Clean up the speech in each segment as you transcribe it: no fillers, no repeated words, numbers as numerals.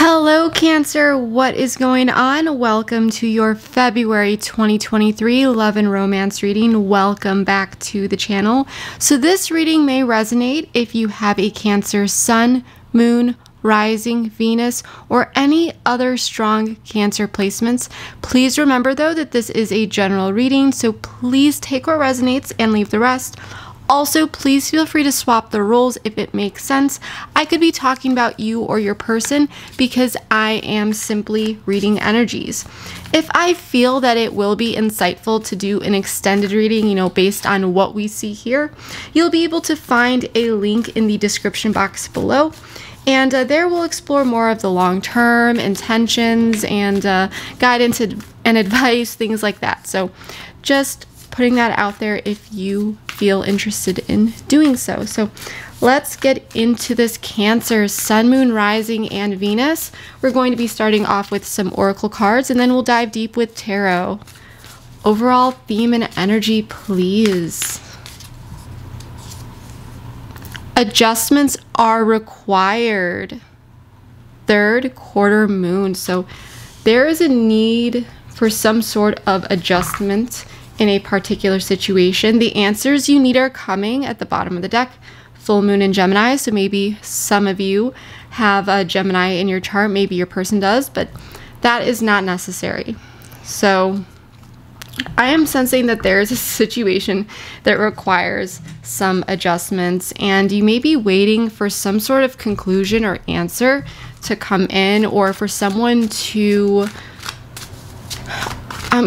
Hello Cancer, what is going on? Welcome to your February 2023 love and romance reading. Welcome back to the channel. So this reading may resonate if you have a Cancer sun, moon, rising, Venus, or any other strong Cancer placements. Please remember though that this is a general reading, so please take what resonates and leave the rest. Also, please feel free to swap the roles if it makes sense. I could be talking about you or your person because I am simply reading energies. If I feel that it will be insightful to do an extended reading, based on what we see here, you'll be able to find a link in the description box below. And there we'll explore more of the long-term intentions and guidance and advice, things like that. So just putting that out there if you feel interested in doing so. So let's get into this Cancer sun, moon, rising, and Venus. We're going to be starting off with some oracle cards and then we'll dive deep with tarot. Overall theme and energy, please. Adjustments are required. Third quarter moon. So there is a need for some sort of adjustment in a particular situation. The answers you need are coming at the bottom of the deck. Full moon in Gemini, so maybe some of you have a Gemini in your chart, maybe your person does, but that is not necessary. So I am sensing that there is a situation that requires some adjustments and you may be waiting for some sort of conclusion or answer to come in, or for someone to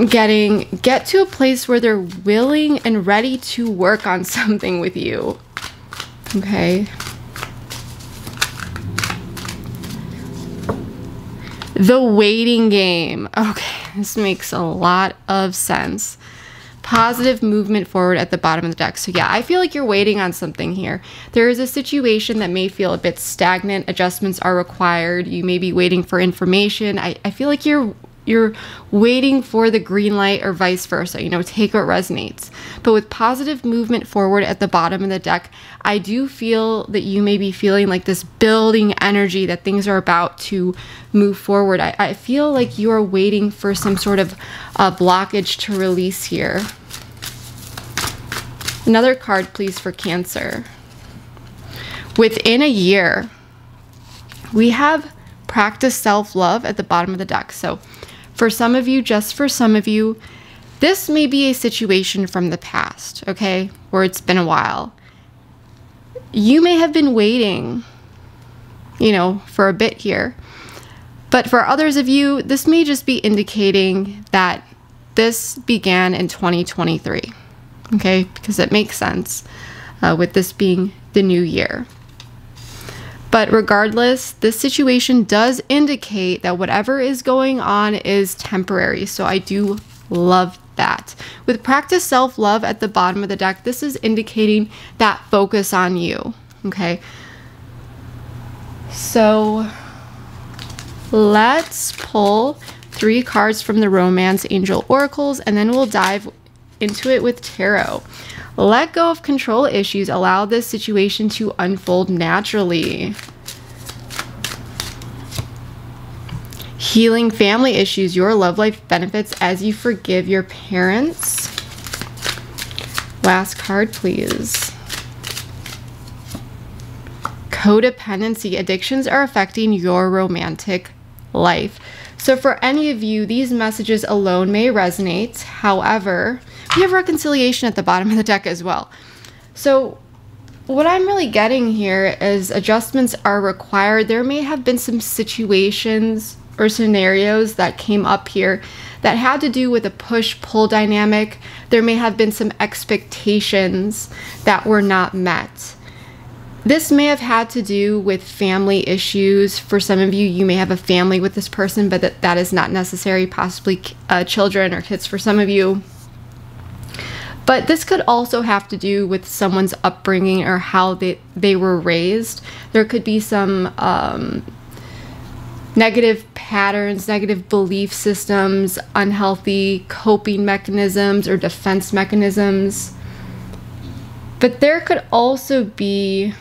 get to a place where they're willing and ready to work on something with you. Okay. The waiting game. Okay, this makes a lot of sense. Positive movement forward at the bottom of the deck. So yeah, I feel like you're waiting on something here. There is a situation that may feel a bit stagnant. Adjustments are required. You may be waiting for information. I feel like you're waiting for the green light or vice versa, take what resonates. But with positive movement forward at the bottom of the deck, I do feel that you may be feeling like this building energy that things are about to move forward. I feel like you are waiting for some sort of blockage to release here. Another card, please, for Cancer. Within a year, we have practice self-love at the bottom of the deck. So for some of you, just for some of you, this may be a situation from the past, okay, where it's been a while. You may have been waiting, for a bit here. But for others of you, this may just be indicating that this began in 2023, okay, because it makes sense with this being the new year. But regardless, this situation does indicate that whatever is going on is temporary. So I do love that. With practice self-love at the bottom of the deck, this is indicating that focus on you. Okay. So let's pull 3 cards from the Romance Angel Oracles and then we'll dive into it with tarot. Let go of control issues. Allow this situation to unfold naturally. Healing family issues. Your love life benefits as you forgive your parents. Last card, please. Codependency. Addictions are affecting your romantic life. So for any of you, these messages alone may resonate. However, we have reconciliation at the bottom of the deck as well. So what I'm really getting here is adjustments are required. There may have been some situations or scenarios that came up here that had to do with a push-pull dynamic. There may have been some expectations that were not met. This may have had to do with family issues. For some of you, you may have a family with this person, but that is not necessary. Possibly children or kids for some of you. But this could also have to do with someone's upbringing or how they were raised. There could be some negative patterns, negative belief systems, unhealthy coping mechanisms or defense mechanisms. But there could also be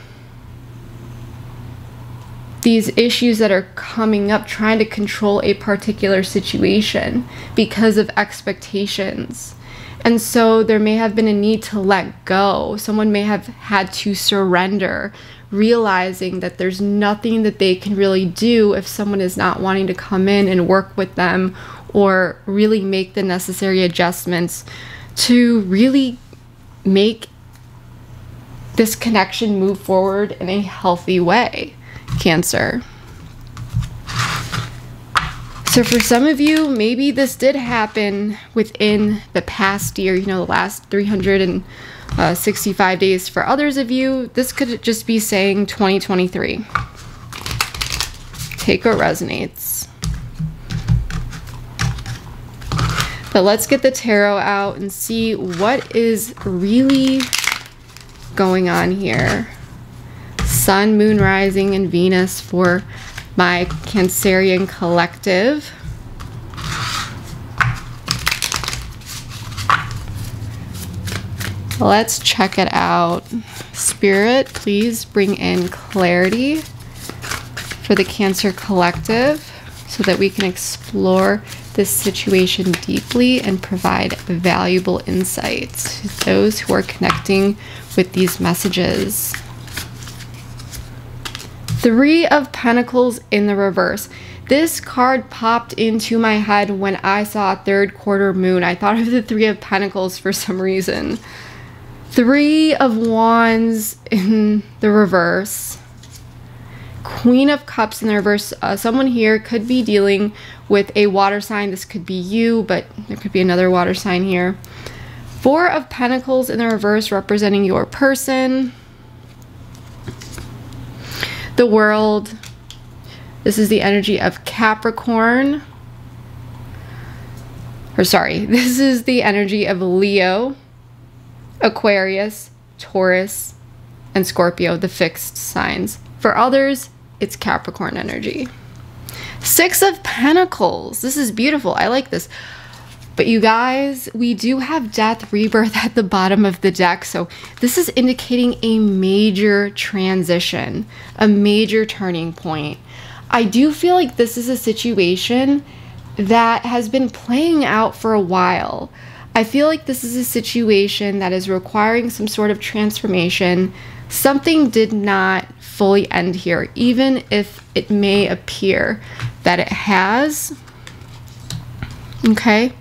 these issues that are coming up, trying to control a particular situation because of expectations. And so there may have been a need to let go. Someone may have had to surrender, realizing that there's nothing that they can really do if someone is not wanting to come in and work with them or really make the necessary adjustments to really make this connection move forward in a healthy way, Cancer. So for some of you, maybe this did happen within the past year, you know, the last 365 days. For others of you, this could just be saying 2023. Take what resonates. But let's get the tarot out and see what is really going on here. Sun, Moon, Rising, and Venus for my Cancerian collective. Let's check it out. Spirit, please bring in clarity for the Cancer collective so that we can explore this situation deeply and provide valuable insight to those who are connecting with these messages. Three of Pentacles in the reverse. This card popped into my head when I saw third quarter moon. I thought of the Three of Pentacles for some reason. Three of Wands in the reverse. Queen of Cups in the reverse. Someone here could be dealing with a water sign. This could be you, but there could be another water sign here. Four of Pentacles in the reverse representing your person. The World. This is the energy of Capricorn. Or sorry, this is the energy of Leo, Aquarius, Taurus, and Scorpio, the fixed signs. For others, it's Capricorn energy. Six of Pentacles. This is beautiful. I like this. But you guys, we do have death, rebirth at the bottom of the deck. So this is indicating a major transition, a major turning point. I do feel like this is a situation that has been playing out for a while. I feel like this is a situation that is requiring some sort of transformation. Something did not fully end here, even if it may appear that it has. Okay.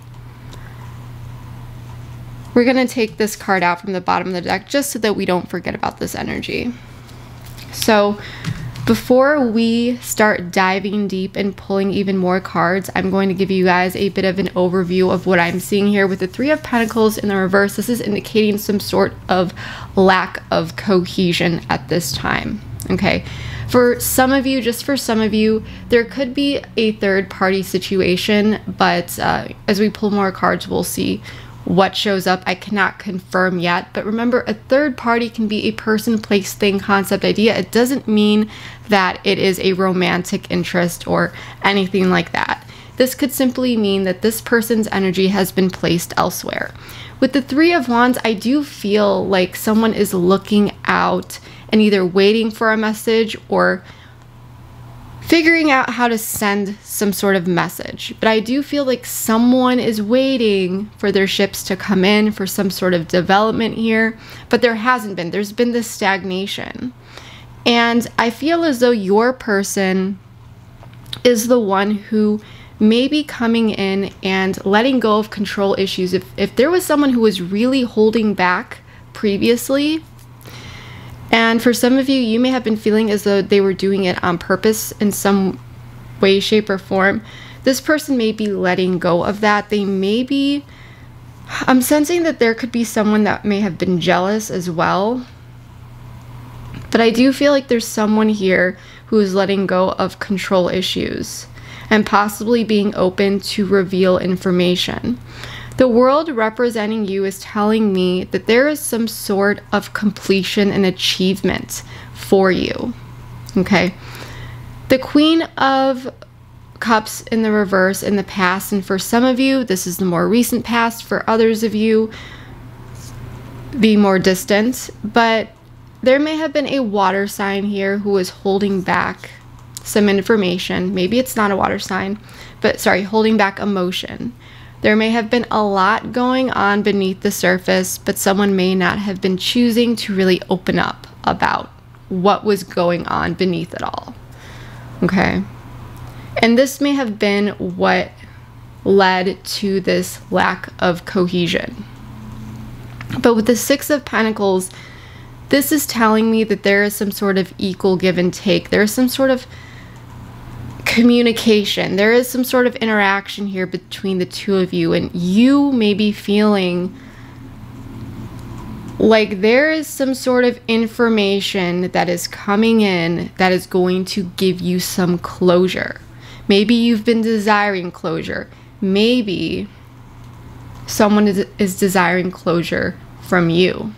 We're going to take this card out from the bottom of the deck just so that we don't forget about this energy. So before we start diving deep and pulling even more cards, I'm going to give you guys a bit of an overview of what I'm seeing here with the Three of Pentacles in the reverse. This is indicating some sort of lack of cohesion at this time. Okay. For some of you, just for some of you, there could be a third party situation, but as we pull more cards, we'll see what shows up. I cannot confirm yet, but remember, a third party can be a person, place, thing, concept, idea. It doesn't mean that it is a romantic interest or anything like that. This could simply mean that this person's energy has been placed elsewhere. With the Three of Wands, I do feel like someone is looking out and either waiting for a message or figuring out how to send some sort of message. But I do feel like someone is waiting for their ships to come in for some sort of development here, but there hasn't been. There's been this stagnation. And I feel as though your person is the one who may be coming in and letting go of control issues. If there was someone who was really holding back previously, and for some of you, you may have been feeling as though they were doing it on purpose in some way, shape, or form. This person may be letting go of that. They may be, I'm sensing that there could be someone that may have been jealous as well. But I do feel like there's someone here who is letting go of control issues and possibly being open to reveal information. The World representing you is telling me that there is some sort of completion and achievement for you. Okay. The Queen of Cups in the reverse in the past, and for some of you, this is the more recent past. For others of you, the more distant. But there may have been a water sign here who is holding back some information. Maybe it's not a water sign, but sorry, holding back emotion. There may have been a lot going on beneath the surface, but someone may not have been choosing to really open up about what was going on beneath it all. Okay. And this may have been what led to this lack of cohesion. But with the Six of Pentacles, this is telling me that there is some sort of equal give and take. There is some sort of communication. There is some sort of interaction here between the two of you, and you may be feeling like there is some sort of information that is coming in that is going to give you some closure. Maybe you've been desiring closure. Maybe someone is desiring closure from you.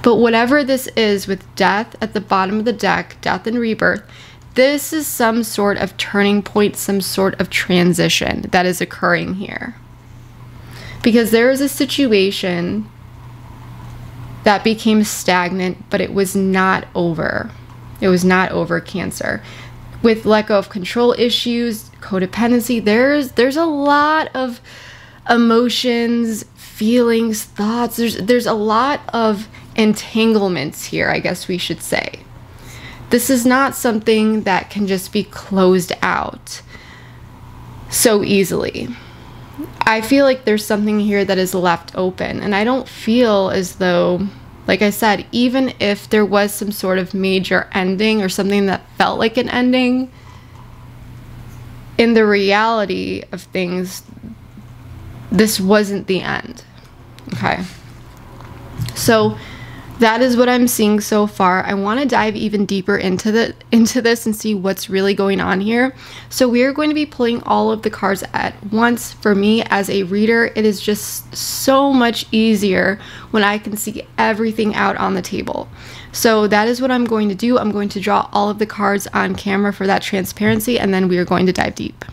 But whatever this is, with death at the bottom of the deck, death and rebirth, this is some sort of turning point, some sort of transition that is occurring here. Because there is a situation that became stagnant, but it was not over. It was not over, Cancer. With let go of control issues, codependency, there's a lot of emotions, feelings, thoughts. There's a lot of entanglements here, I guess we should say. This is not something that can just be closed out so easily. I feel like there's something here that is left open, and I don't feel as though, like I said, even if there was some sort of major ending or something that felt like an ending, in the reality of things, this wasn't the end. Okay. So that is what I'm seeing so far. I want to dive even deeper into this and see what's really going on here. So we are going to be pulling all of the cards at once. For me as a reader, it is just so much easier when I can see everything out on the table. So that is what I'm going to do. I'm going to draw all of the cards on camera for that transparency, and then we are going to dive deep.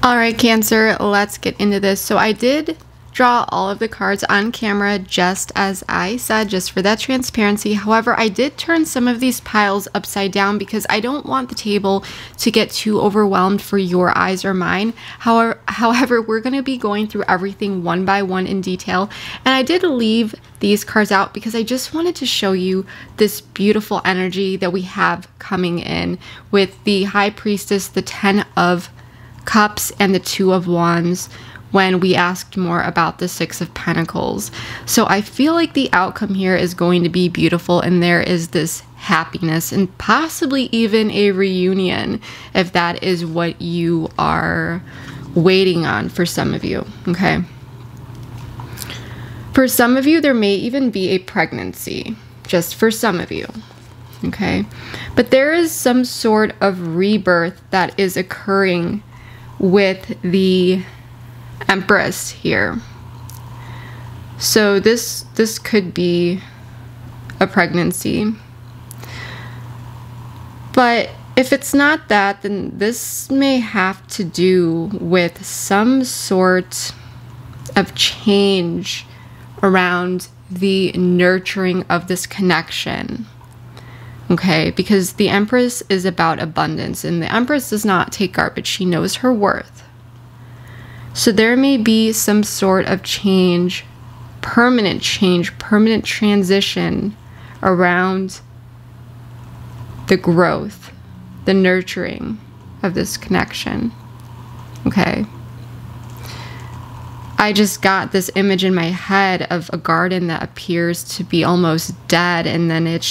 All right, Cancer, let's get into this. So I did draw all of the cards on camera, just as I said, just for that transparency. However, I did turn some of these piles upside down because I don't want the table to get too overwhelmed for your eyes or mine. However, we're going to be going through everything one by one in detail. And I did leave these cards out because I just wanted to show you this beautiful energy that we have coming in with the High Priestess, the 10 of Cups, and the 2 of Wands when we asked more about the 6 of Pentacles. So I feel like the outcome here is going to be beautiful, and there is this happiness and possibly even a reunion if that is what you are waiting on for some of you. Okay. For some of you, there may even be a pregnancy, just for some of you. Okay. But there is some sort of rebirth that is occurring with the Empress here. So this could be a pregnancy. But if it's not that, then this may have to do with some sort of change around the nurturing of this connection. Okay, because the Empress is about abundance, and the Empress does not take garbage. She knows her worth. So there may be some sort of change, permanent transition around the growth, the nurturing of this connection. Okay. I just got this image in my head of a garden that appears to be almost dead, and then it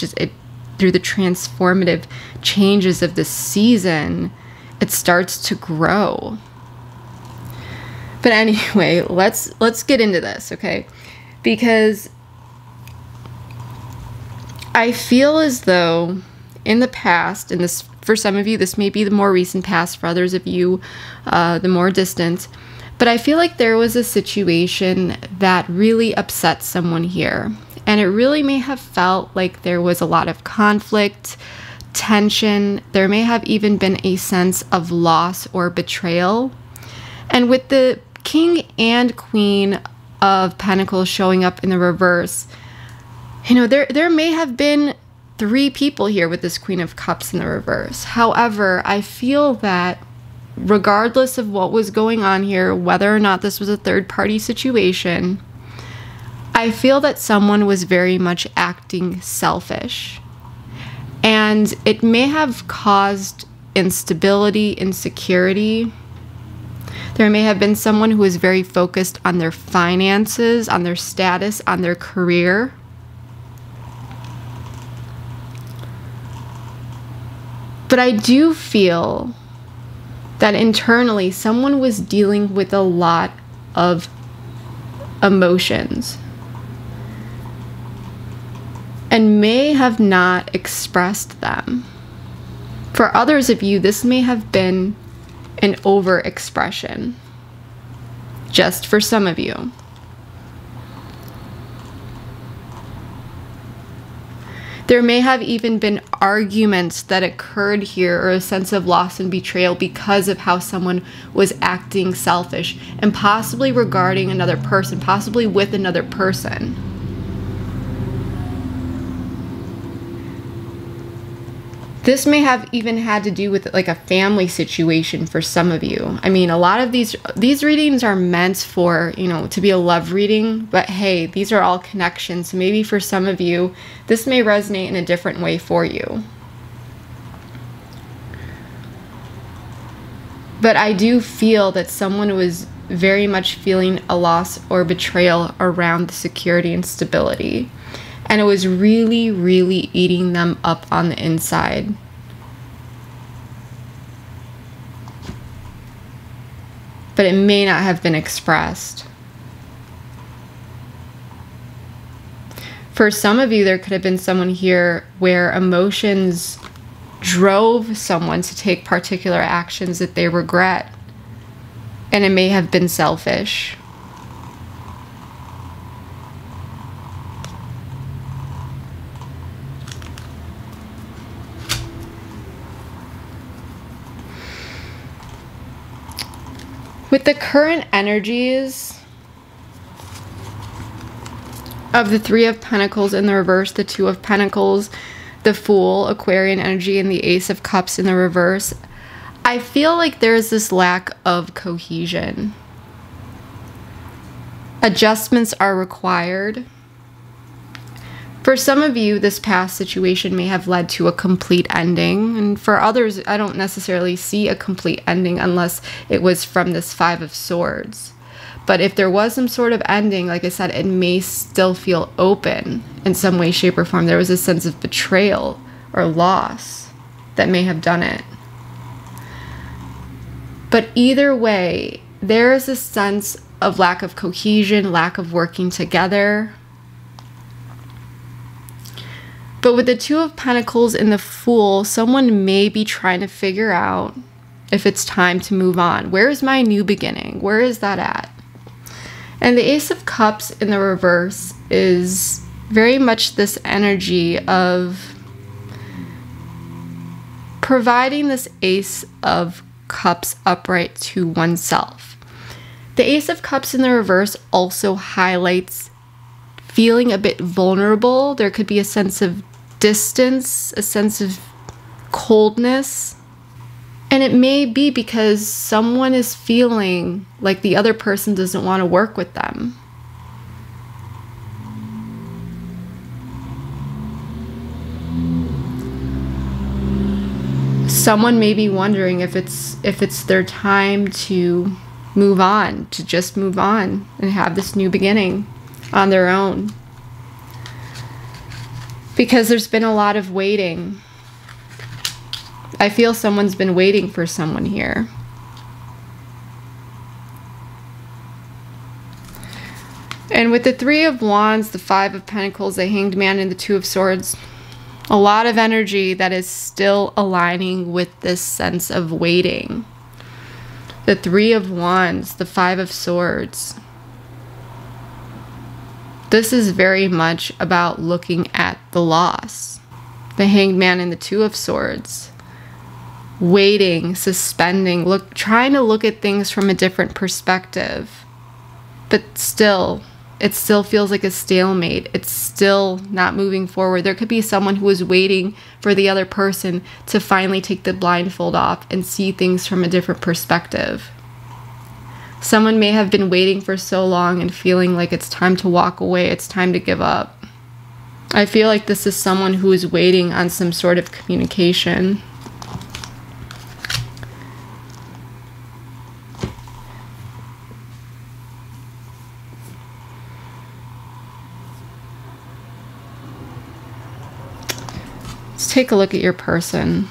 through the transformative changes of the season, it starts to grow. But anyway, let's get into this, okay? Because I feel as though in the past, and this for some of you, this may be the more recent past, for others of you, the more distant, but I feel like there was a situation that really upset someone here. And it really may have felt like there was a lot of conflict, tension. There may have even been a sense of loss or betrayal. And with the King and Queen of Pentacles showing up in the reverse, you know, there may have been 3 people here with this Queen of Cups in the reverse. However, I feel that regardless of what was going on here, whether or not this was a third-party situation, I feel that someone was very much acting selfish. And it may have caused instability, insecurity. There may have been someone who was very focused on their finances, on their status, on their career. But I do feel that internally someone was dealing with a lot of emotions and may have not expressed them. For others of you, this may have been an overexpression, just for some of you. There may have even been arguments that occurred here, or a sense of loss and betrayal because of how someone was acting selfish, and possibly regarding another person, possibly with another person. This may have even had to do with like a family situation for some of you. I mean, a lot of these readings are meant for, you know, to be a love reading, but hey, these are all connections. So maybe for some of you, this may resonate in a different way for you. But I do feel that someone was very much feeling a loss or betrayal around the security and stability. And it was really, really eating them up on the inside. But it may not have been expressed. For some of you, there could have been someone here where emotions drove someone to take particular actions that they regret. And it may have been selfish. With the current energies of the Three of Pentacles in the reverse, the Two of Pentacles, the Fool, Aquarian energy, and the Ace of Cups in the reverse, I feel like there's this lack of cohesion. Adjustments are required. For some of you, this past situation may have led to a complete ending. And for others, I don't necessarily see a complete ending unless it was from this Five of Swords. But if there was some sort of ending, like I said, it may still feel open in some way, shape, or form. There was a sense of betrayal or loss that may have done it. But either way, there is a sense of lack of cohesion, lack of working together. But with the Two of Pentacles and the Fool, someone may be trying to figure out if it's time to move on. Where is my new beginning? Where is that at? And the Ace of Cups in the reverse is very much this energy of providing this Ace of Cups upright to oneself. The Ace of Cups in the reverse also highlights feeling a bit vulnerable. There could be a sense of distance, a sense of coldness. And it may be because someone is feeling like the other person doesn't want to work with them. Someone may be wondering if it's their time to move on, to just move on and have this new beginning on their own. Because there's been a lot of waiting. I feel someone's been waiting for someone here. And with the Three of Wands, the Five of Pentacles, the Hanged Man, and the Two of Swords, a lot of energy that is still aligning with this sense of waiting. The Three of Wands, the Five of Swords. This is very much about looking at the loss. The Hanged Man and the Two of Swords. Waiting, suspending, trying to look at things from a different perspective. But still, it still feels like a stalemate. It's still not moving forward. There could be someone who is waiting for the other person to finally take the blindfold off and see things from a different perspective. Someone may have been waiting for so long and feeling like it's time to walk away. It's time to give up. I feel like this is someone who is waiting on some sort of communication. Let's take a look at your person.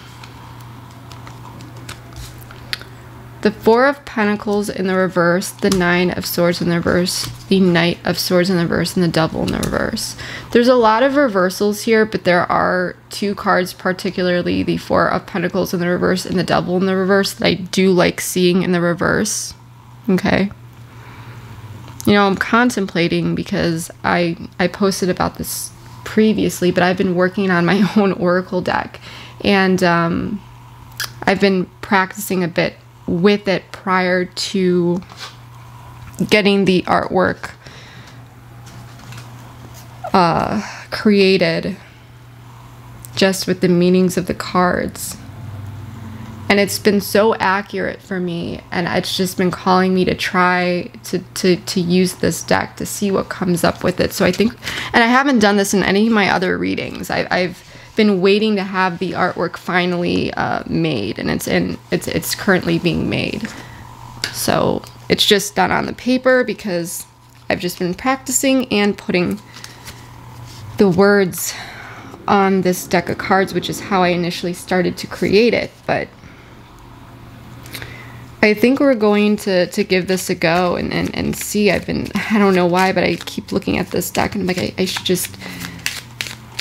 The Four of Pentacles in the reverse, the Nine of Swords in the reverse, the Knight of Swords in the reverse, and the Devil in the reverse. There's a lot of reversals here, but there are two cards, particularly the Four of Pentacles in the reverse and the Devil in the reverse, that I do like seeing in the reverse. Okay. You know, I'm contemplating, because I posted about this previously, but I've been working on my own oracle deck, and I've been practicing a bit with it prior to getting the artwork created, just with the meanings of the cards. And it's been so accurate for me, and it's just been calling me to try to use this deck to see what comes up with it. So I think, and I haven't done this in any of my other readings. I've been waiting to have the artwork finally made, and it's currently being made. So it's just done on the paper because I've just been practicing and putting the words on this deck of cards, which is how I initially started to create it. But I think we're going to give this a go and see. I don't know why, but I keep looking at this deck and I'm like, I should just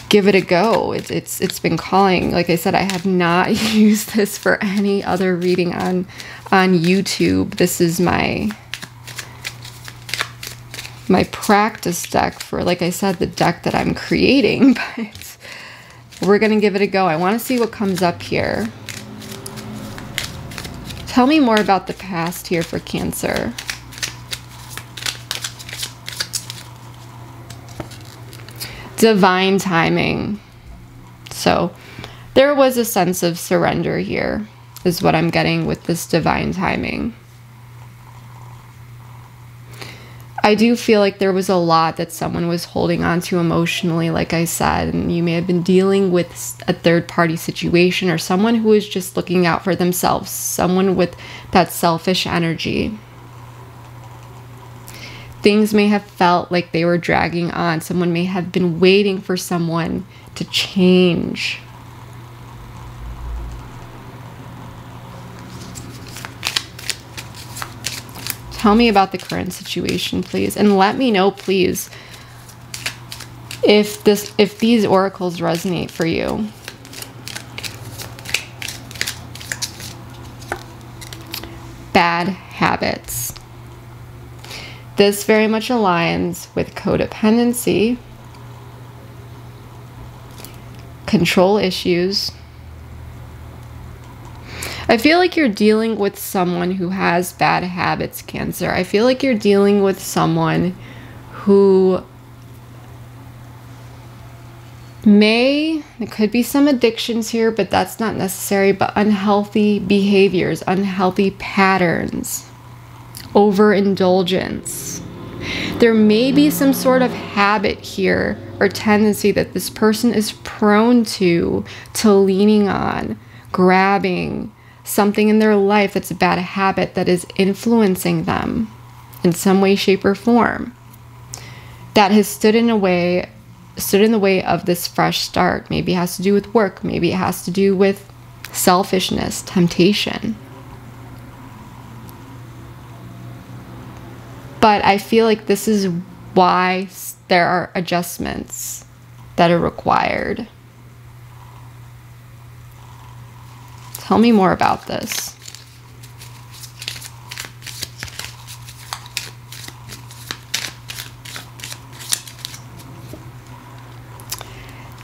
give it a go. It's been calling. Like I said, I have not used this for any other reading on YouTube. This is my practice deck for, like I said, the deck that I'm creating, but we're gonna give it a go. I want to see what comes up here. Tell me more about the past here for Cancer. Divine timing. So there was a sense of surrender here, is what I'm getting with this divine timing. I do feel like there was a lot that someone was holding on to emotionally, like I said, and you may have been dealing with a third-party situation or someone who is just looking out for themselves, someone with that selfish energy. Things may have felt like they were dragging on. Someone may have been waiting for someone to change. Tell me about the current situation, please. And let me know, please, if these oracles resonate for you. Bad habits. This very much aligns with codependency, control issues. I feel like you're dealing with someone who has bad habits, Cancer. I feel like you're dealing with someone who there could be some addictions here, but that's not necessary, but unhealthy behaviors, unhealthy patterns, overindulgence. There may be some sort of habit here or tendency that this person is prone to leaning on, grabbing something in their life that's a bad habit that is influencing them in some way, shape, or form, that has stood in the way of this fresh start. Maybe it has to do with work. Maybe it has to do with selfishness, temptation. But I feel like this is why there are adjustments that are required. Tell me more about this.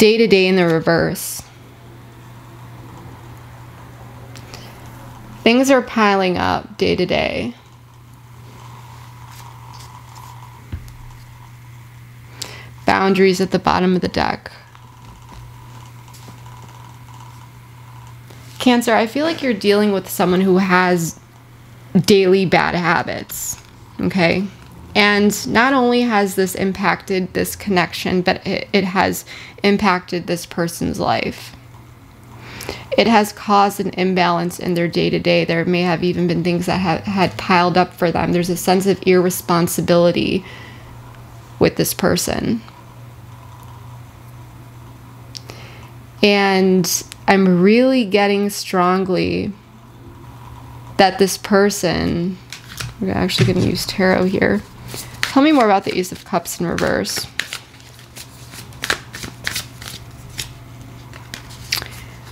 Day-to-day in the reverse. Things are piling up day-to-day. Boundaries at the bottom of the deck. Cancer, I feel like you're dealing with someone who has daily bad habits, okay? And not only has this impacted this connection, but it has impacted this person's life. It has caused an imbalance in their day-to-day. There may have even been things that had piled up for them. There's a sense of irresponsibility with this person. And I'm really getting strongly that this person, we're actually going to use tarot here. Tell me more about the Ace of Cups in reverse.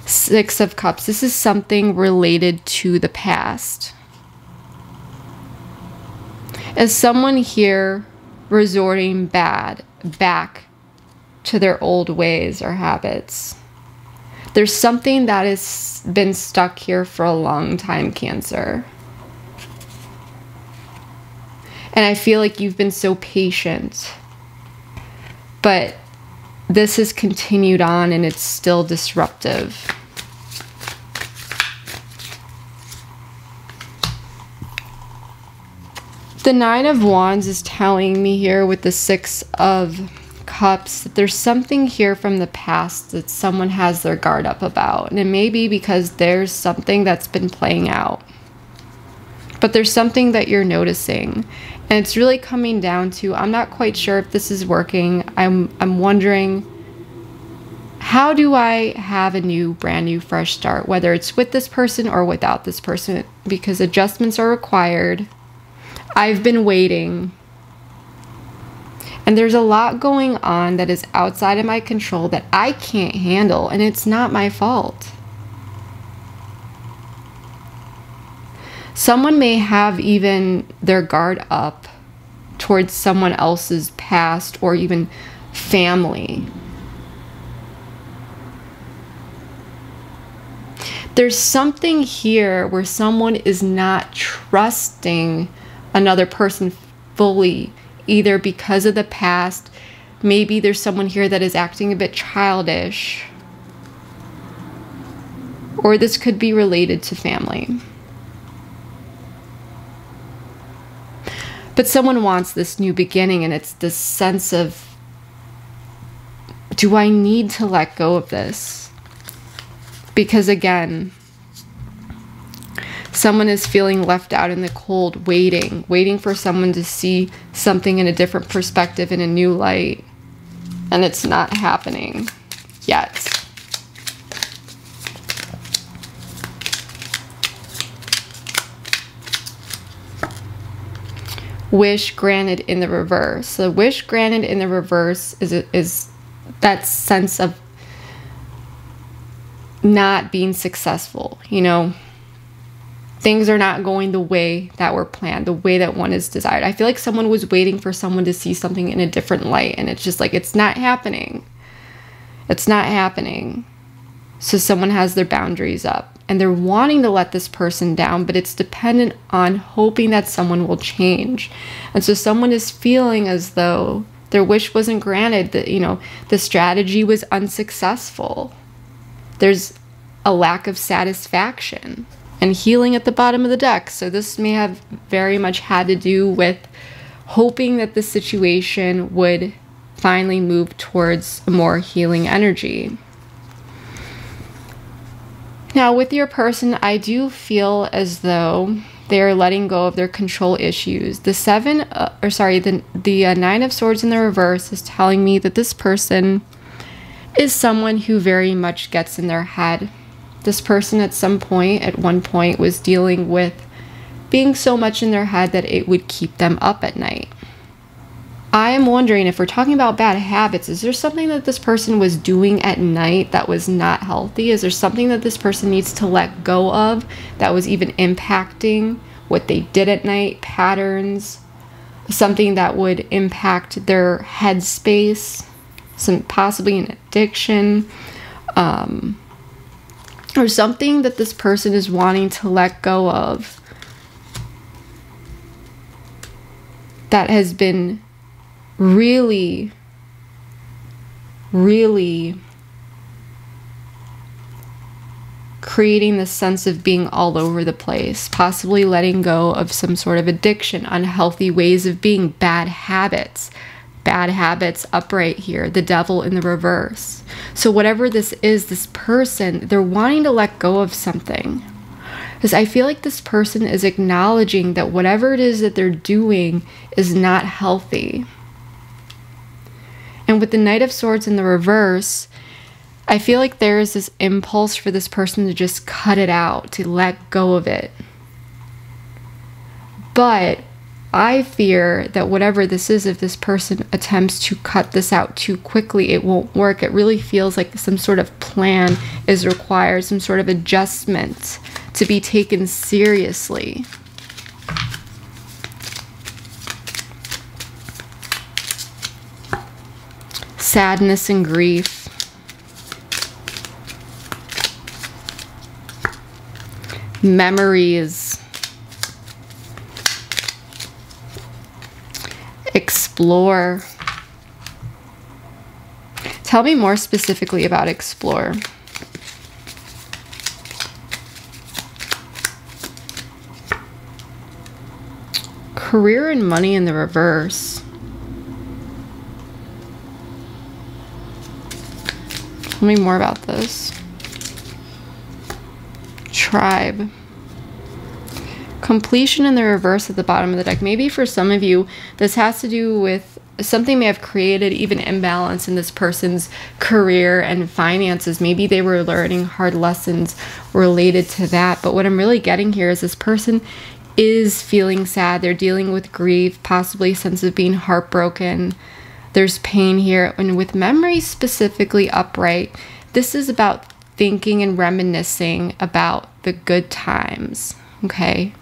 Six of Cups. This is something related to the past. Is someone here resorting back to their old ways or habits? There's something that has been stuck here for a long time, Cancer. And I feel like you've been so patient. But this has continued on and it's still disruptive. The Nine of Wands is telling me here with the Six of Cups that there's something here from the past that someone has their guard up about. And it may be because there's something that's been playing out. But there's something that you're noticing. And it's really coming down to, I'm not quite sure if this is working. I'm wondering, how do I have a brand new, fresh start? Whether it's with this person or without this person. Because adjustments are required. I've been waiting. And there's a lot going on that is outside of my control that I can't handle, and it's not my fault. Someone may have even their guard up towards someone else's past or even family. There's something here where someone is not trusting another person fully, either because of the past. Maybe there's someone here that is acting a bit childish, or this could be related to family. But someone wants this new beginning, and it's this sense of, do I need to let go of this? Because again, someone is feeling left out in the cold, waiting for someone to see something in a different perspective, in a new light. And it's not happening yet. Wish granted in the reverse. So wish granted in the reverse is that sense of not being successful, you know. Things are not going the way that were planned, the way that one is desired. I feel like someone was waiting for someone to see something in a different light, and it's just like, it's not happening. It's not happening. So someone has their boundaries up, and they're wanting to let this person down, but it's dependent on hoping that someone will change. And so someone is feeling as though their wish wasn't granted, that, you know, the strategy was unsuccessful. There's a lack of satisfaction. And healing at the bottom of the deck. So this may have very much had to do with hoping that the situation would finally move towards a more healing energy. Now with your person, I do feel as though they are letting go of their control issues. The Nine of Swords in the reverse is telling me that this person is someone who very much gets in their head. This person at one point was dealing with being so much in their head that it would keep them up at night. I am wondering, if we're talking about bad habits, is there something that this person was doing at night that was not healthy? Is there something that this person needs to let go of that was even impacting what they did at night, patterns, something that would impact their headspace? possibly an addiction, or something that this person is wanting to let go of that has been really, really creating this sense of being all over the place, possibly letting go of some sort of addiction, unhealthy ways of being, bad habits upright here, the devil in the reverse. So whatever this is, this person, they're wanting to let go of something. Because I feel like this person is acknowledging that whatever it is that they're doing is not healthy. And with the Knight of Swords in the reverse, I feel like there is this impulse for this person to just cut it out, to let go of it. But I fear that whatever this is, if this person attempts to cut this out too quickly, it won't work. It really feels like some sort of plan is required, some sort of adjustment to be taken seriously. Sadness and grief. Memories. Explore. Tell me more specifically about explore. Career and money in the reverse. Tell me more about this. Tribe. Completion in the reverse at the bottom of the deck. Maybe for some of you, this has to do with something may have created even imbalance in this person's career and finances. Maybe they were learning hard lessons related to that. But what I'm really getting here is this person is feeling sad. They're dealing with grief, possibly a sense of being heartbroken. There's pain here. And with memory specifically upright, this is about thinking and reminiscing about the good times, okay?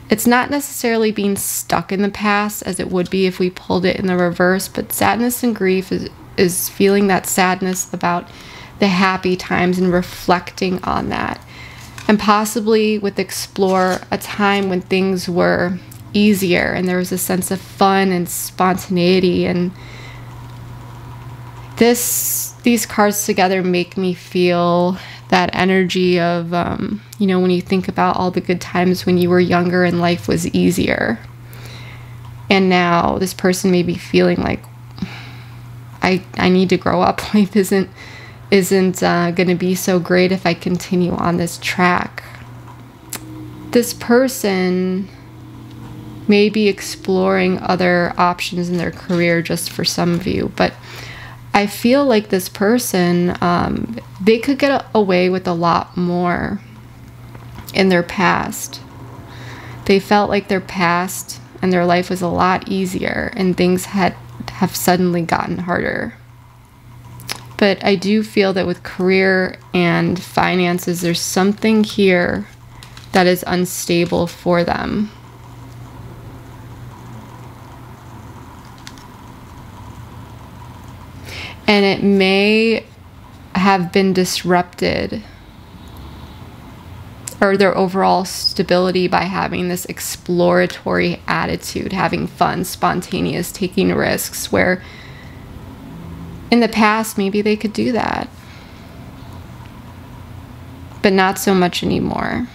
It's not necessarily being stuck in the past as it would be if we pulled it in the reverse, but sadness and grief is feeling that sadness about the happy times and reflecting on that. And possibly with explore, a time when things were easier and there was a sense of fun and spontaneity. And these cards together make me feel that energy of, you know, when you think about all the good times when you were younger and life was easier. And now this person may be feeling like, I need to grow up. Life isn't going to be so great if I continue on this track. This person may be exploring other options in their career just for some of you, but I feel like this person, they could get away with a lot more in their past. They felt like their past and their life was a lot easier and things have suddenly gotten harder. But I do feel that with career and finances, there's something here that is unstable for them. And it may have been disrupted, or their overall stability, by having this exploratory attitude, having fun, spontaneous, taking risks, where in the past maybe they could do that, but not so much anymore.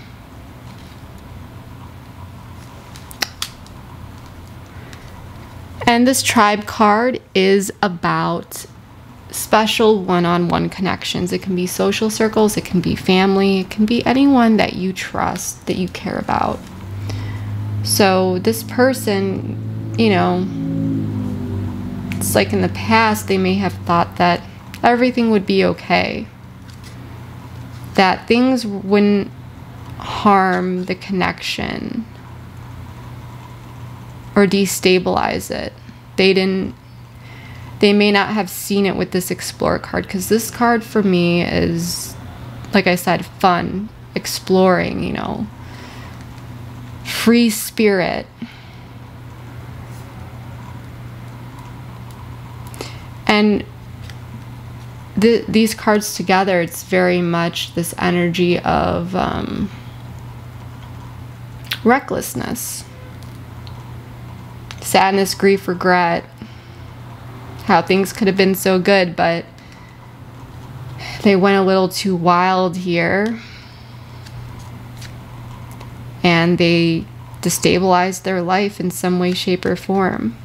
And this tribe card is about special one-on-one connections. It can be social circles, it can be family, it can be anyone that you trust, that you care about. So this person, you know, it's like in the past they may have thought that everything would be okay, that things wouldn't harm the connection or destabilize it. They may not have seen it with this Explore card, because this card for me is, like I said, fun, exploring, you know, free spirit. And these cards together, it's very much this energy of recklessness, sadness, grief, regret, how things could have been so good, but they went a little too wild here, and they destabilized their life in some way, shape, or form.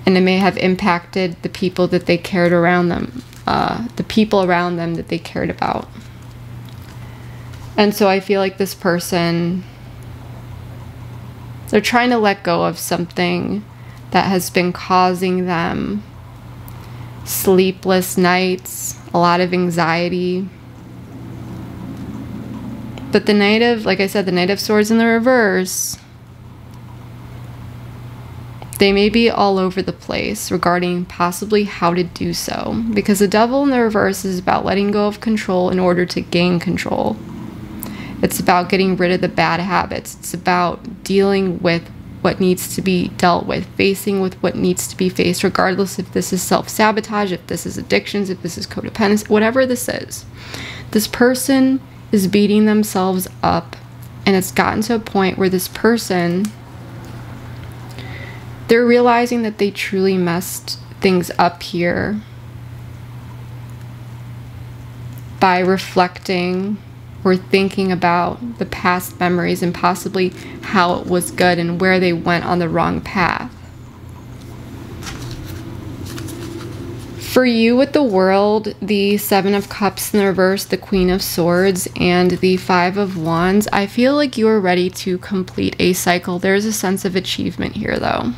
And it may have impacted the people that they cared around them, the people around them that they cared about. And so I feel like this person, they're trying to let go of something that has been causing them sleepless nights, a lot of anxiety. But the Knight of, like I said, the Knight of Swords in the reverse, they may be all over the place regarding possibly how to do so. Because the Devil in the reverse is about letting go of control in order to gain control. It's about getting rid of the bad habits. It's about dealing with what needs to be dealt with, facing with what needs to be faced, regardless if this is self-sabotage, if this is addictions, if this is codependence, whatever this is. This person is beating themselves up, and it's gotten to a point where this person, they're realizing that they truly messed things up here by reflecting or thinking about the past memories and possibly how it was good and where they went on the wrong path. For you with the World, the Seven of Cups in the reverse, the Queen of Swords, and the Five of Wands, I feel like you are ready to complete a cycle. There's a sense of achievement here, though.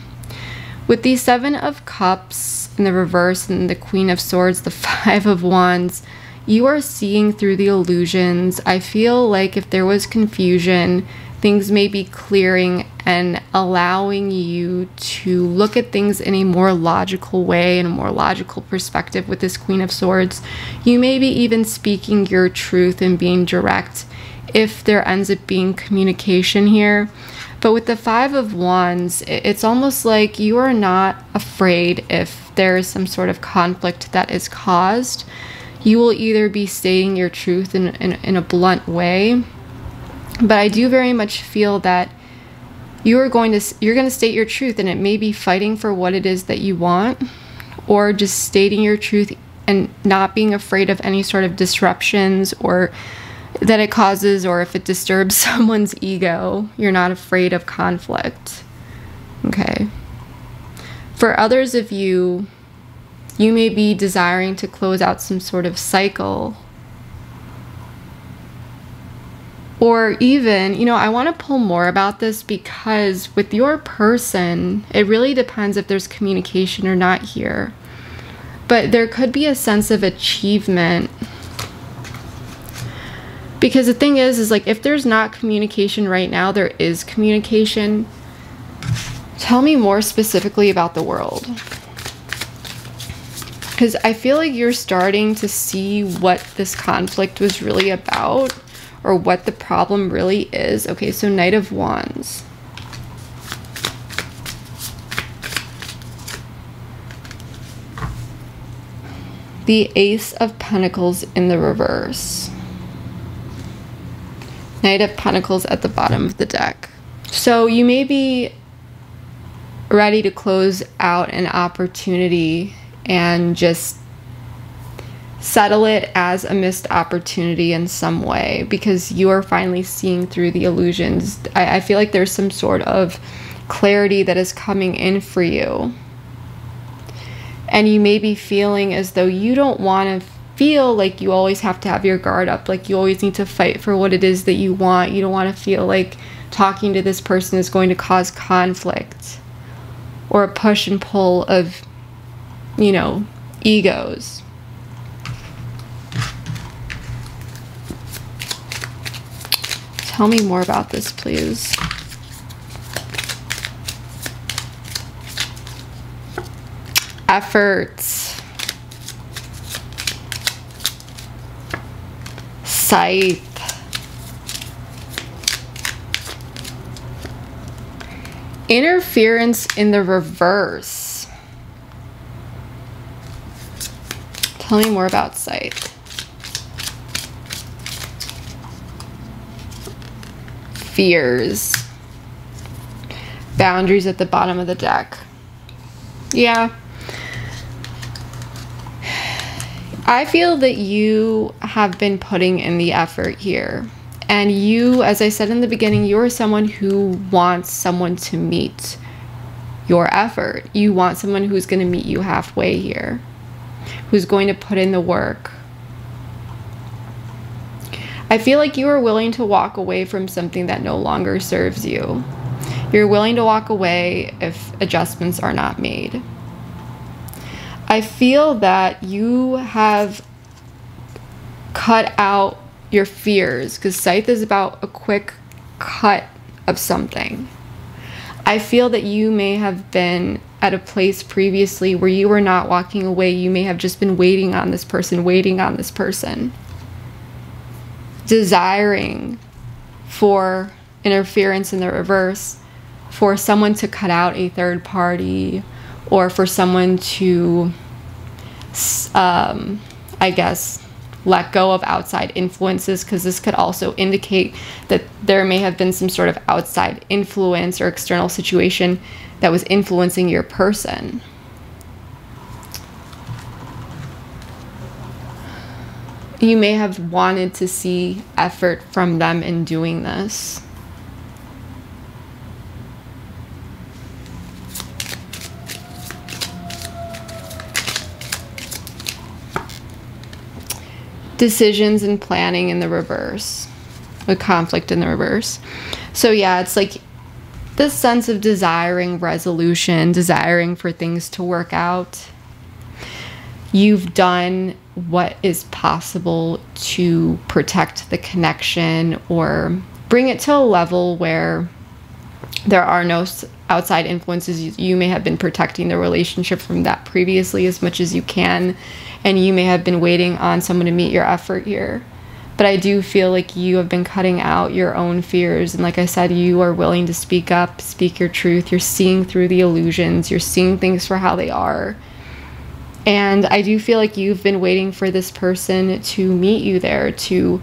With the Seven of Cups in the reverse and the Queen of Swords, the Five of Wands, you are seeing through the illusions. I feel like if there was confusion, things may be clearing and allowing you to look at things in a more logical way, in a more logical perspective with this Queen of Swords. You may be even speaking your truth and being direct if there ends up being communication here. But with the Five of Wands, it's almost like you are not afraid if there is some sort of conflict that is caused. You will either be stating your truth in a blunt way, but I do very much feel that you're going to state your truth, and it may be fighting for what it is that you want, or just stating your truth and not being afraid of any sort of disruptions or that it causes, or if it disturbs someone's ego. You're not afraid of conflict. Okay. For others of you, you may be desiring to close out some sort of cycle. Or even, you know, I want to pull more about this because with your person, it really depends if there's communication or not here. But there could be a sense of achievement. Because the thing is like, if there's not communication right now, there is communication. Tell me more specifically about the World. Because I feel like you're starting to see what this conflict was really about, or what the problem really is. Okay, so Knight of Wands. The Ace of Pentacles in the reverse. Knight of Pentacles at the bottom of the deck. So you may be ready to close out an opportunity and just settle it as a missed opportunity in some way, because you are finally seeing through the illusions. I feel like there's some sort of clarity that is coming in for you. And you may be feeling as though you don't want to feel like you always have to have your guard up, like you always need to fight for what it is that you want. You don't want to feel like talking to this person is going to cause conflict or a push and pull of, you know, egos. Tell me more about this, please. Efforts. Scythe. Interference in the reverse. Tell me more about sight. Fears. Boundaries at the bottom of the deck. Yeah. I feel that you have been putting in the effort here. And you, as I said in the beginning, you're someone who wants someone to meet your effort. You want someone who's going to meet you halfway here, who's going to put in the work. I feel like you are willing to walk away from something that no longer serves you. You're willing to walk away if adjustments are not made. I feel that you have cut out your fears, because Scythe is about a quick cut of something. I feel that you may have been at a place previously where you were not walking away. You may have just been waiting on this person, desiring for interference in the reverse, for someone to cut out a third party, or for someone to, I guess, let go of outside influences, because this could also indicate that there may have been some sort of outside influence or external situation that was influencing your person. You may have wanted to see effort from them in doing this. Decisions and planning in the reverse, with conflict in the reverse. So yeah, it's like this sense of desiring resolution, desiring for things to work out. You've done what is possible to protect the connection or bring it to a level where there are no outside influences. You may have been protecting the relationship from that previously as much as you can, and you may have been waiting on someone to meet your effort here. But I do feel like you have been cutting out your own fears, and like I said, you are willing to speak up, speak your truth. You're seeing through the illusions. You're seeing things for how they are. And I do feel like you've been waiting for this person to meet you there, to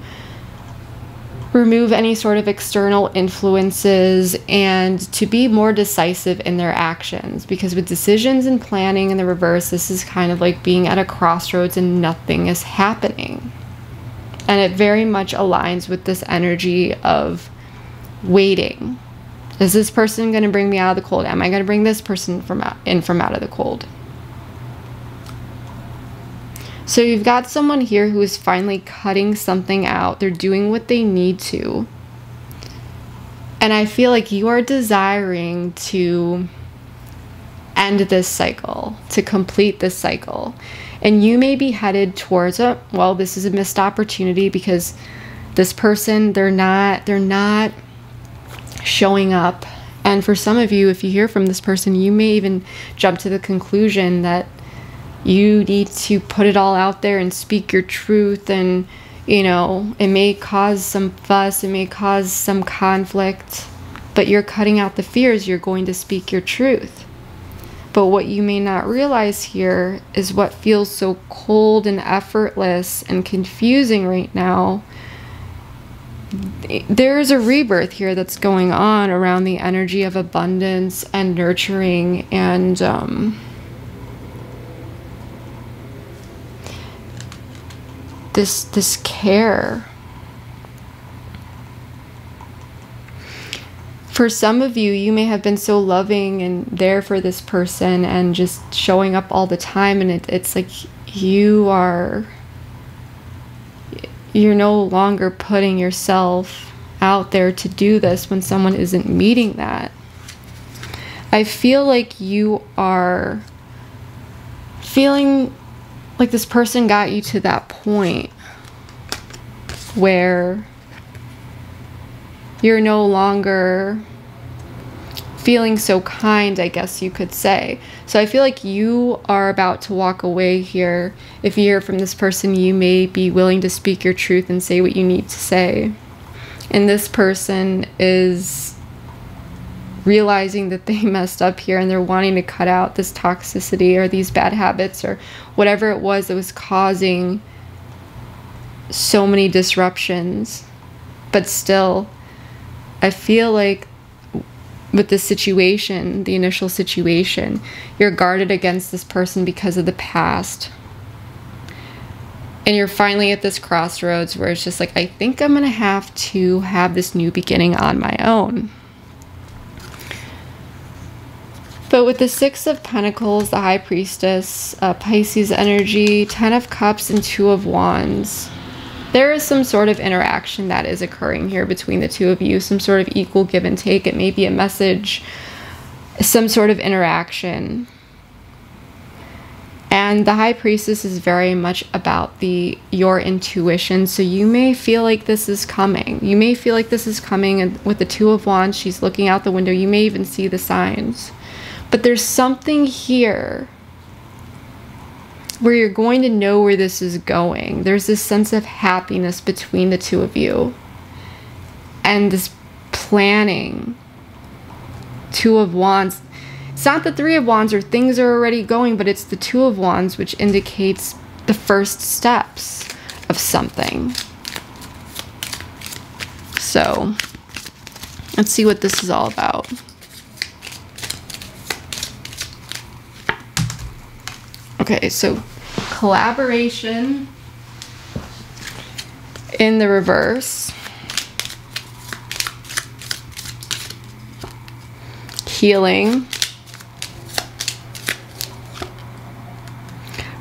remove any sort of external influences and to be more decisive in their actions. Because with decisions and planning in the reverse, this is kind of like being at a crossroads and nothing is happening. And it very much aligns with this energy of waiting. Is this person going to bring me out of the cold? Am I going to bring this person from out of the cold? So you've got someone here who is finally cutting something out. They're doing what they need to. And I feel like you are desiring to end this cycle, to complete this cycle. And you may be headed towards well, this is a missed opportunity because this person, they're not showing up. And for some of you, if you hear from this person, you may even jump to the conclusion that you need to put it all out there and speak your truth. And, you know, it may cause some fuss, it may cause some conflict, but you're cutting out the fears. You're going to speak your truth. But what you may not realize here is what feels so cold and effortless and confusing right now. There's a rebirth here that's going on around the energy of abundance and nurturing and this care. For some of you, you may have been so loving and there for this person and just showing up all the time, and it's like you're no longer putting yourself out there to do this when someone isn't meeting that. I feel like you are feeling like this person got you to that point where you're no longer feeling so kind, I guess you could say. So I feel like you are about to walk away here. If you hear from this person, you may be willing to speak your truth and say what you need to say. And this person is realizing that they messed up here and they're wanting to cut out this toxicity or these bad habits or whatever it was that was causing so many disruptions. But still, I feel like with the situation, the initial situation, you're guarded against this person because of the past. And you're finally at this crossroads where it's just like, I think I'm going to have this new beginning on my own. But with the Six of Pentacles, the High Priestess, Pisces energy, 10 of Cups, and 2 of Wands, there is some sort of interaction that is occurring here between the two of you, some sort of equal give and take. It may be a message, some sort of interaction. And the High Priestess is very much about your intuition. So you may feel like this is coming. You may feel like this is coming. And with the 2 of Wands, she's looking out the window. You may even see the signs. But there's something here where you're going to know where this is going. There's this sense of happiness between the two of you. And this planning. 2 of Wands. It's not the 3 of Wands or things are already going, but it's the 2 of Wands, which indicates the first steps of something. So, let's see what this is all about. Okay, so collaboration in the reverse. Healing.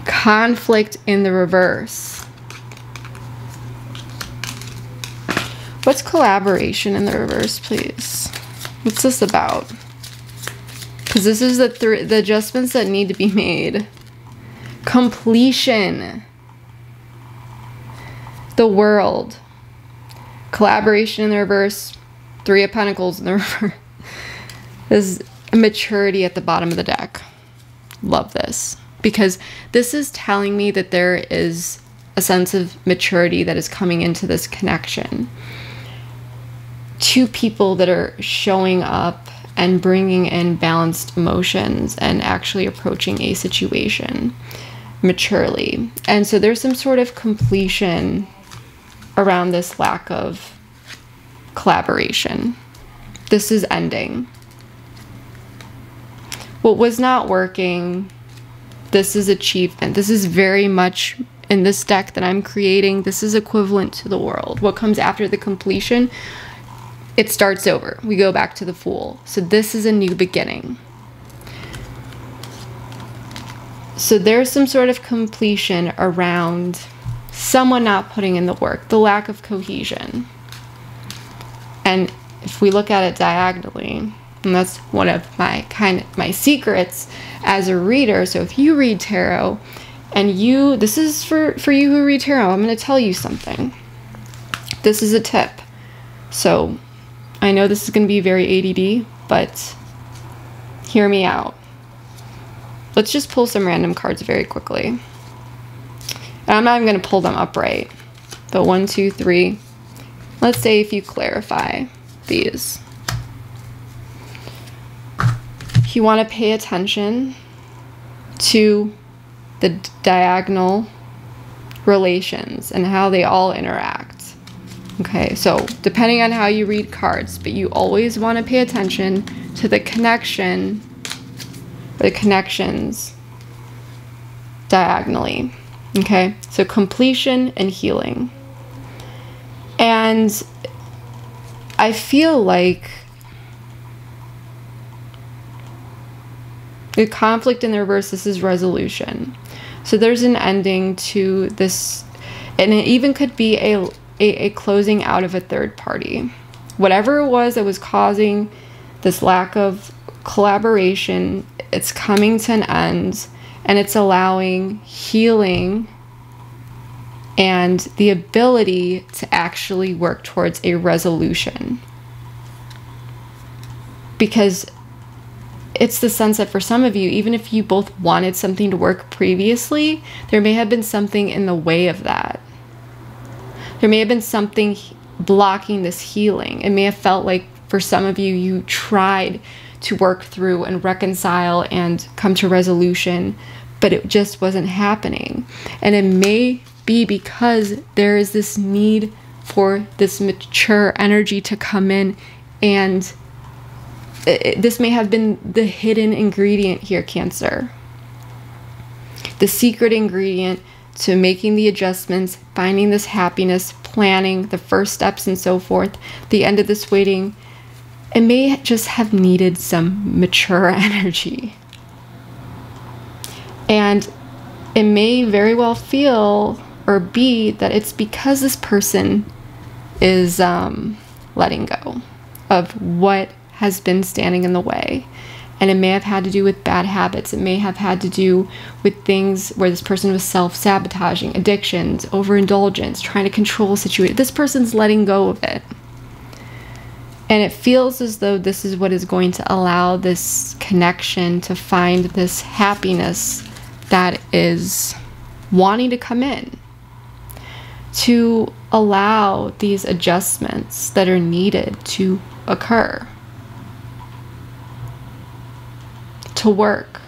Conflict in the reverse. What's collaboration in the reverse, please? What's this about? Because this is the adjustments that need to be made. Completion. The World. Collaboration in the reverse. 3 of Pentacles in the reverse. There's maturity at the bottom of the deck. Love this. Because this is telling me that there is a sense of maturity that is coming into this connection. 2 people that are showing up and bringing in balanced emotions and actually approaching a situation maturely. And so there's some sort of completion around this lack of collaboration. This is ending. What was not working, this is achievement. This is very much in this deck that I'm creating. This is equivalent to the World. What comes after the completion, it starts over. We go back to the Fool. So this is a new beginning. So there's some sort of completion around someone not putting in the work, the lack of cohesion. And if we look at it diagonally, and that's one of my secrets as a reader. So if you read tarot and this is for you who read tarot, I'm going to tell you something. This is a tip. So I know this is going to be very ADD, but hear me out. Let's just pull some random cards very quickly. And I'm not even going to pull them upright. But 1, 2, 3. Let's say if you clarify these. You want to pay attention to the diagonal relations and how they all interact. Okay, so depending on how you read cards, but you always want to pay attention to the connection, the connections diagonally. Okay, so completion and healing. And I feel like the conflict in the reverse, this is resolution. So there's an ending to this, and it even could be a closing out of a third party. Whatever it was that was causing this lack of collaboration, it's coming to an end, and it's allowing healing and the ability to actually work towards a resolution. Because it's the sense that for some of you, even if you both wanted something to work previously, there may have been something in the way of that. There may have been something blocking this healing. It may have felt like for some of you, you tried to work through and reconcile and come to resolution, but it just wasn't happening. And it may be because there is this need for this mature energy to come in, and this may have been the hidden ingredient here, Cancer. The secret ingredient to making the adjustments, finding this happiness, planning the first steps and so forth, the end of this waiting, it may just have needed some mature energy. And it may very well feel or be that it's because this person is letting go of what has been standing in the way. And it may have had to do with bad habits. It may have had to do with things where this person was self-sabotaging, addictions, overindulgence, trying to control a situation. This person's letting go of it. And it feels as though this is what is going to allow this connection to find this happiness that is wanting to come in, to allow these adjustments that are needed to occur, to work.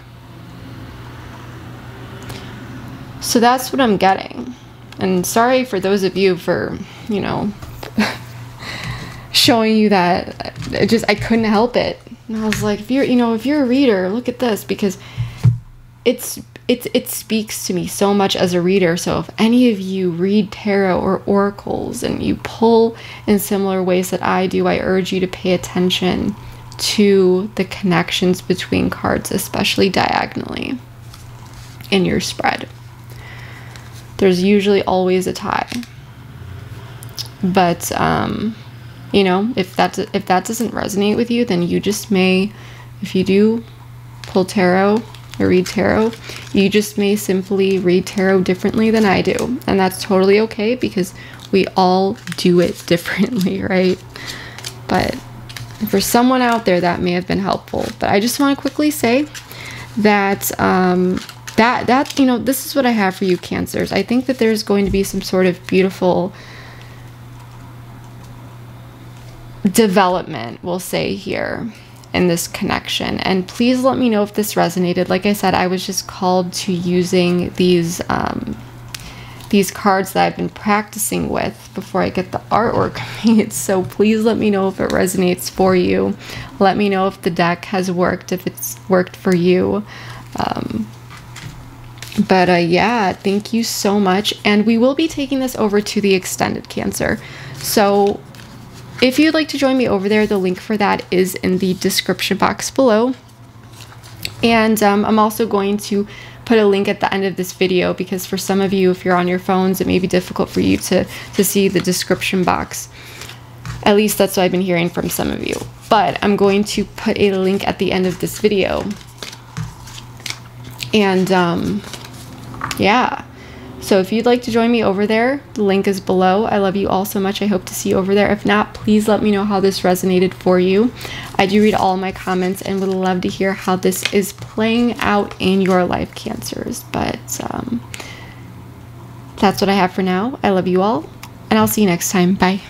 So that's what I'm getting. And sorry for those of you for, you know, showing you that I couldn't help it. And I was like, if you're a reader, look at this, because it speaks to me so much as a reader. So if any of you read tarot or oracles and you pull in similar ways that I do, I urge you to pay attention to the connections between cards, especially diagonally in your spread. There's usually always a tie. But you know, if that doesn't resonate with you, then you just may, if you do pull tarot or read tarot, you just may simply read tarot differently than I do. And that's totally okay, because we all do it differently, right? But for someone out there, that may have been helpful. But I just want to quickly say that you know, this is what I have for you, Cancers. I think that there's going to be some sort of beautiful development, we'll say, here in this connection. And please let me know if this resonated. Like I said, I was just called to using these cards that I've been practicing with before I get the artwork made. So please let me know if it resonates for you. Let me know if the deck has worked, if it's worked for you. Yeah, thank you so much. And we will be taking this over to the extended, Cancer. So if you'd like to join me over there, the link for that is in the description box below. And I'm also going to put a link at the end of this video, because for some of you, if you're on your phones, it may be difficult for you to see the description box. At least that's what I've been hearing from some of you. But I'm going to put a link at the end of this video. And yeah. So if you'd like to join me over there, the link is below. I love you all so much. I hope to see you over there. If not, please let me know how this resonated for you. I do read all my comments and would love to hear how this is playing out in your life, Cancers. But that's what I have for now. I love you all, and I'll see you next time. Bye.